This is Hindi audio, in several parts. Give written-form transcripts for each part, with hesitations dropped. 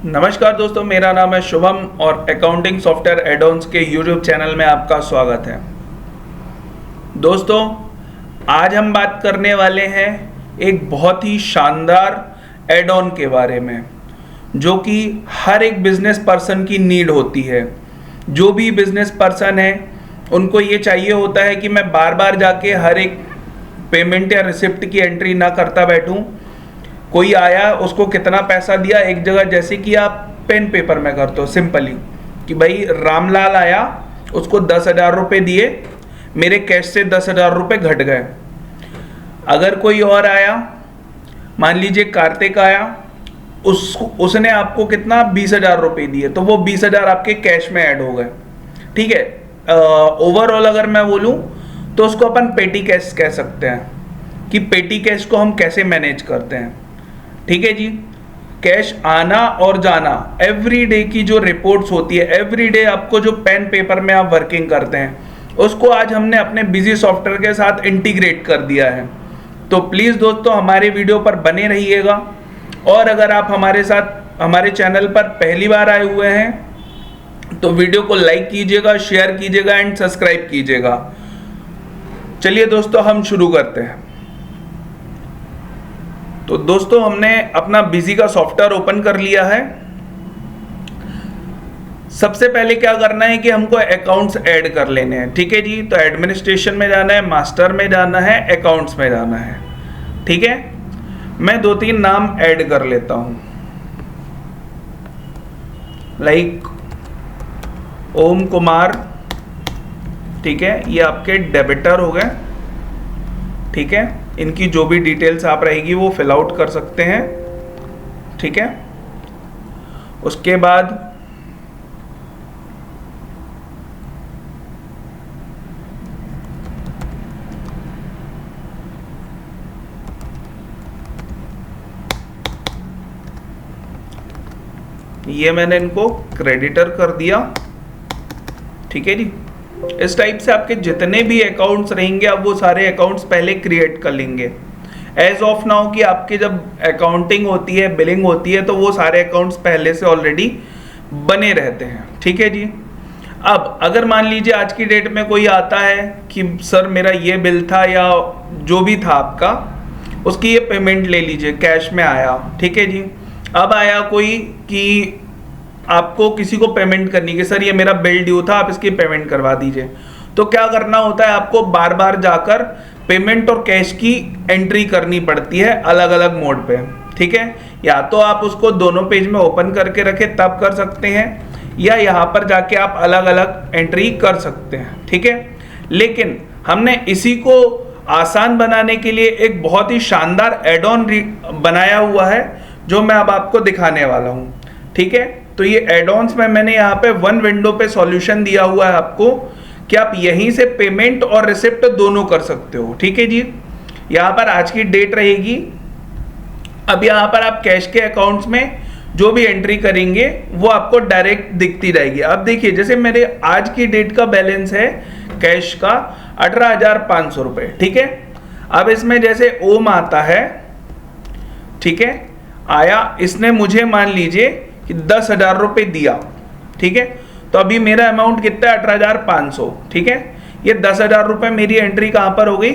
नमस्कार दोस्तों, मेरा नाम है शुभम और अकाउंटिंग सॉफ्टवेयर एडॉन्स के यूट्यूब चैनल में आपका स्वागत है। दोस्तों, आज हम बात करने वाले हैं एक बहुत ही शानदार एड ऑन के बारे में, जो कि हर एक बिजनेस पर्सन की नीड होती है। जो भी बिजनेस पर्सन है उनको ये चाहिए होता है कि मैं बार बार जाके हर एक पेमेंट या रिसिप्ट की एंट्री ना करता बैठूं। कोई आया, उसको कितना पैसा दिया, एक जगह जैसे कि आप पेन पेपर में करते हो सिंपली कि भाई रामलाल आया, उसको 10,000 रुपये दिए, मेरे कैश से 10,000 रुपये घट गए। अगर कोई और आया, मान लीजिए कार्तिक आया, उसने आपको कितना 20,000 रुपये दिए, तो वो 20,000 आपके कैश में ऐड हो गए। ठीक है, ओवरऑल अगर मैं बोलूँ तो उसको अपन पेटी कैश कह सकते हैं कि पेटी कैश को हम कैसे मैनेज करते हैं। ठीक है जी, कैश आना और जाना, एवरीडे की जो रिपोर्ट्स होती है, एवरीडे आपको जो पेन पेपर में आप वर्किंग करते हैं, उसको आज हमने अपने बिजी सॉफ्टवेयर के साथ इंटीग्रेट कर दिया है। तो प्लीज़ दोस्तों, हमारे वीडियो पर बने रहिएगा। और अगर आप हमारे साथ हमारे चैनल पर पहली बार आए हुए हैं तो वीडियो को लाइक कीजिएगा, शेयर कीजिएगा एंड सब्सक्राइब कीजिएगा। चलिए दोस्तों, हम शुरू करते हैं। तो दोस्तों, हमने अपना बिजी का सॉफ्टवेयर ओपन कर लिया है। सबसे पहले क्या करना है कि हमको अकाउंट्स ऐड कर लेने हैं। ठीक है जी, तो एडमिनिस्ट्रेशन में जाना है, मास्टर में जाना है, अकाउंट्स में जाना है। ठीक है, मैं 2-3 नाम ऐड कर लेता हूं, लाइक ओम कुमार। ठीक है, ये आपके डेबिटर हो गए। ठीक है, इनकी जो भी डिटेल्स आप रहेगी वो फिल आउट कर सकते हैं। ठीक है, उसके बाद ये मैंने इनको क्रेडिटर कर दिया। ठीक है जी, इस टाइप से आपके जितने भी अकाउंट्स रहेंगे अब वो सारे अकाउंट्स पहले क्रिएट कर लेंगे। एज ऑफ नाउ कि आपकी जब अकाउंटिंग होती है, बिलिंग होती है, तो वो सारे अकाउंट्स पहले से ऑलरेडी बने रहते हैं। ठीक है जी, अब अगर मान लीजिए आज की डेट में कोई आता है कि सर मेरा ये बिल था या जो भी था आपका, उसकी ये पेमेंट ले लीजिए, कैश में आया। ठीक है जी, अब आया कोई कि आपको किसी को पेमेंट करनी है, सर ये मेरा बिल ड्यू था, आप इसकी पेमेंट करवा दीजिए। तो क्या करना होता है, आपको बार बार जाकर पेमेंट और कैश की एंट्री करनी पड़ती है अलग अलग मोड पे। ठीक है, या तो आप उसको दोनों पेज में ओपन करके रखे तब कर सकते हैं, या यहाँ पर जाके आप अलग अलग एंट्री कर सकते हैं। ठीक है, लेकिन हमने इसी को आसान बनाने के लिए एक बहुत ही शानदार एड ऑन बनाया हुआ है, जो मैं अब आपको दिखाने वाला हूँ। ठीक है, तो ये एड-ऑन्स में मैंने यहाँ पे वन विंडो पे सॉल्यूशन दिया हुआ है आपको कि आप यहीं से पेमेंट और रिसिप्ट दोनों कर सकते हो। ठीक है जी, यहाँ पर आज की डेट रहेगी। अब यहाँ पर आप कैश के अकाउंट्स में जो भी एंट्री करेंगे वो आपको डायरेक्ट दिखती रहेगी। अब देखिए, जैसे मेरे आज की डेट का बैलेंस है कैश का 18,500 रुपये। ठीक है, अब इसमें जैसे ओम आता है, ठीक है, आया, इसने मुझे मान लीजिए कि 10,000 रुपये दिया। ठीक है, तो अभी मेरा अमाउंट कितना है, 18,500। ठीक है, ये 10,000 रुपये मेरी एंट्री कहाँ पर हो गई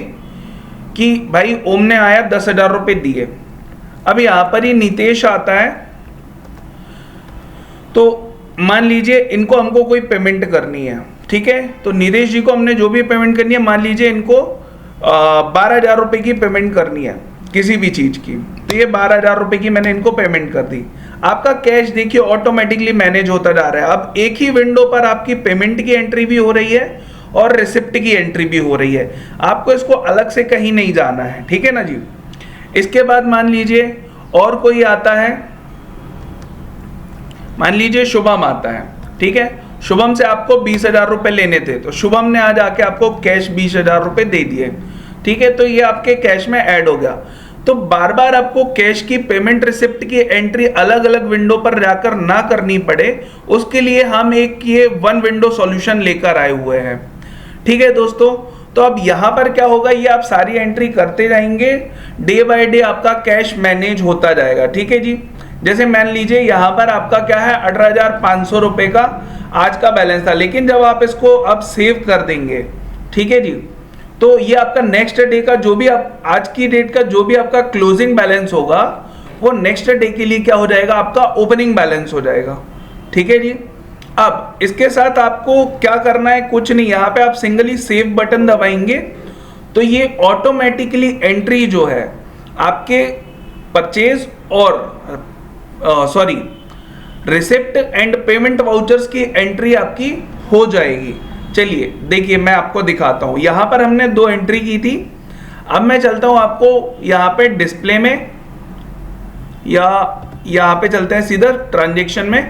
कि भाई ओम ने आया 10,000 रुपये दिए। अब यहाँ पर ही नितेश आता है, तो मान लीजिए इनको हमको कोई पेमेंट करनी है। ठीक है, तो नितेश जी को हमने जो भी पेमेंट करनी है, मान लीजिए इनको 12,000 रुपये की पेमेंट करनी है किसी भी चीज़ की, तो ये 12,000 रुपये की मैंने इनको पेमेंट कर दी। आपका कैश देखिए ऑटोमेटिकली मैनेज होता जा रहा है। अब एक ही विंडो पर आपकी पेमेंट की एंट्री भी हो रही है और रिसिप्ट की एंट्री भी हो रही है। आपको इसको अलग से कहीं नहीं जाना है। ठीक है ना जी, इसके बाद मान लीजिए और कोई आता है, मान लीजिए शुभम आता है। ठीक है, शुभम से आपको 20,000 रुपये लेने थे, तो शुभम ने आज आके आपको कैश 20,000 रुपये दे दिए। ठीक है, तो ये आपके कैश में ऐड हो गया। तो बार बार आपको कैश की पेमेंट रिसिप्ट की एंट्री अलग अलग विंडो पर जाकर ना करनी पड़े, उसके लिए हम एक ये वन विंडो सॉल्यूशन लेकर आए हुए हैं। ठीक है दोस्तों, तो अब यहाँ पर क्या होगा, ये आप सारी एंट्री करते जाएंगे, डे बाय डे आपका कैश मैनेज होता जाएगा। ठीक है जी, जैसे मान लीजिए यहाँ पर आपका क्या है 18,500 रुपये का आज का बैलेंस था, लेकिन जब आप इसको अब सेव कर देंगे, ठीक है जी, तो ये आपका नेक्स्ट डे का जो भी आप आज की डेट का जो भी आपका क्लोजिंग बैलेंस होगा वो नेक्स्ट डे के लिए क्या हो जाएगा, आपका ओपनिंग बैलेंस हो जाएगा। ठीक है जी। अब इसके साथ आपको क्या करना है, कुछ नहीं, यहाँ पे आप सिंगली सेव बटन दबाएंगे तो ये ऑटोमेटिकली एंट्री जो है आपके परचेज और रिसिप्ट एंड पेमेंट वाउचर्स की एंट्री आपकी हो जाएगी। चलिए देखिए मैं आपको दिखाता हूं। यहां पर हमने 2 एंट्री की थी। अब मैं चलता हूं आपको यहां पे डिस्प्ले में, या यहां पे चलते हैं सीधा ट्रांजैक्शन में,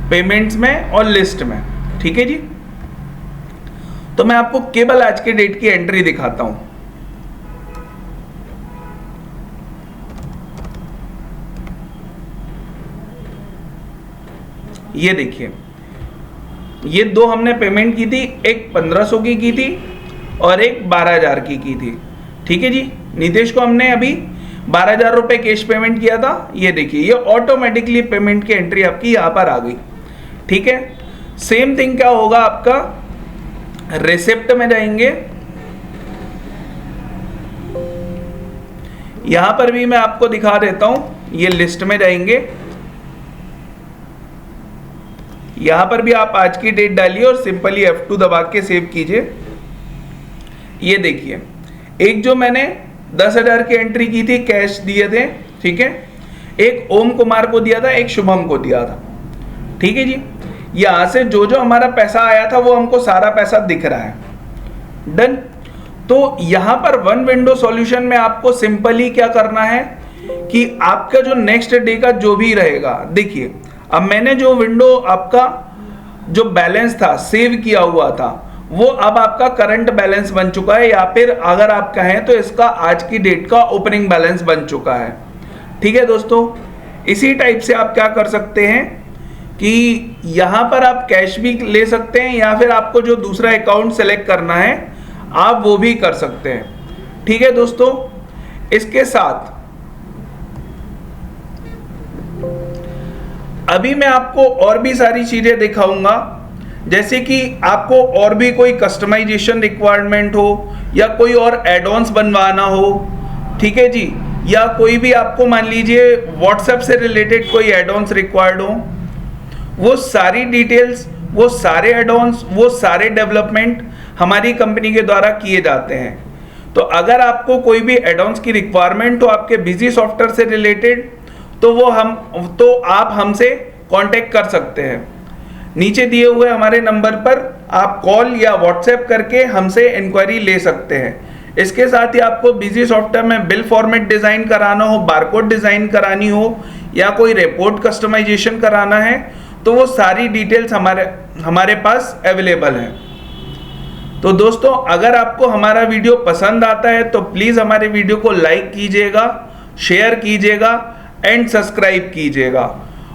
पेमेंट्स में और लिस्ट में। ठीक है जी। तो मैं आपको केवल आज के डेट की एंट्री दिखाता हूं। ये देखिए, ये 2 हमने पेमेंट की थी, एक 1500 की थी और एक 12,000 की थी। ठीक है जी। नितेश को हमने अभी 12,000 रुपए कैश पेमेंट किया था। ये देखिए, ये ऑटोमेटिकली पेमेंट की एंट्री आपकी यहां पर आ गई। ठीक है। सेम थिंग क्या होगा, आपका रिसिप्ट में जाएंगे, यहां पर भी मैं आपको दिखा देता हूं। ये लिस्ट में जाएंगे, यहां पर भी आप आज की डेट डालिए और सिंपली F2 दबा के सेव कीजिए। ये देखिए, एक जो मैंने 10,000 की एंट्री की थी, कैश दिए थे, ठीक है, एक ओम कुमार को दिया था, एक शुभम को दिया था। ठीक है जी। यहां से जो जो हमारा पैसा आया था वो हमको सारा पैसा दिख रहा है। डन। तो यहां पर वन विंडो सॉल्यूशन में आपको सिंपली क्या करना है कि आपका जो नेक्स्ट डे का जो भी रहेगा, देखिए अब मैंने जो विंडो आपका जो बैलेंस था सेव किया हुआ था वो अब आपका करंट बैलेंस बन चुका है, या फिर अगर आप कहें तो इसका आज की डेट का ओपनिंग बैलेंस बन चुका है। ठीक है दोस्तों, इसी टाइप से आप क्या कर सकते हैं कि यहां पर आप कैश भी ले सकते हैं, या फिर आपको जो दूसरा अकाउंट सेलेक्ट करना है आप वो भी कर सकते हैं। ठीक है दोस्तों, इसके साथ अभी मैं आपको और भी सारी चीजें दिखाऊंगा, जैसे कि आपको और भी कोई कस्टमाइजेशन रिक्वायरमेंट हो या कोई और एड ऑन्स बनवाना हो, ठीक है जी, या कोई भी आपको मान लीजिए व्हाट्सएप से रिलेटेड कोई एड ऑन्स रिक्वायर्ड हो, वो सारी डिटेल्स, वो सारे एड ऑन्स, वो सारे डेवलपमेंट हमारी कंपनी के द्वारा किए जाते हैं। तो अगर आपको कोई भी एड ऑन्स की रिक्वायरमेंट हो आपके बिजी सॉफ्टवेयर से रिलेटेड, तो आप हमसे कांटेक्ट कर सकते हैं। नीचे दिए हुए हमारे नंबर पर आप कॉल या व्हाट्सएप करके हमसे इंक्वायरी ले सकते हैं। इसके साथ ही आपको बिजी सॉफ्टवेयर में बिल फॉर्मेट डिजाइन कराना हो, बारकोड डिजाइन करानी हो, या कोई रिपोर्ट कस्टमाइजेशन कराना है, तो वो सारी डिटेल्स हमारे पास अवेलेबल है। तो दोस्तों, अगर आपको हमारा वीडियो पसंद आता है तो प्लीज हमारे वीडियो को लाइक कीजिएगा, शेयर कीजिएगा एंड सब्सक्राइब कीजिएगा,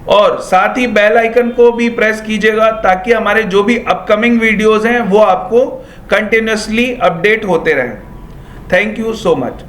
और साथ ही बेल आइकन को भी प्रेस कीजिएगा ताकि हमारे जो भी अपकमिंग वीडियोस हैं वो आपको कंटिन्यूअसली अपडेट होते रहें। Thank you so much.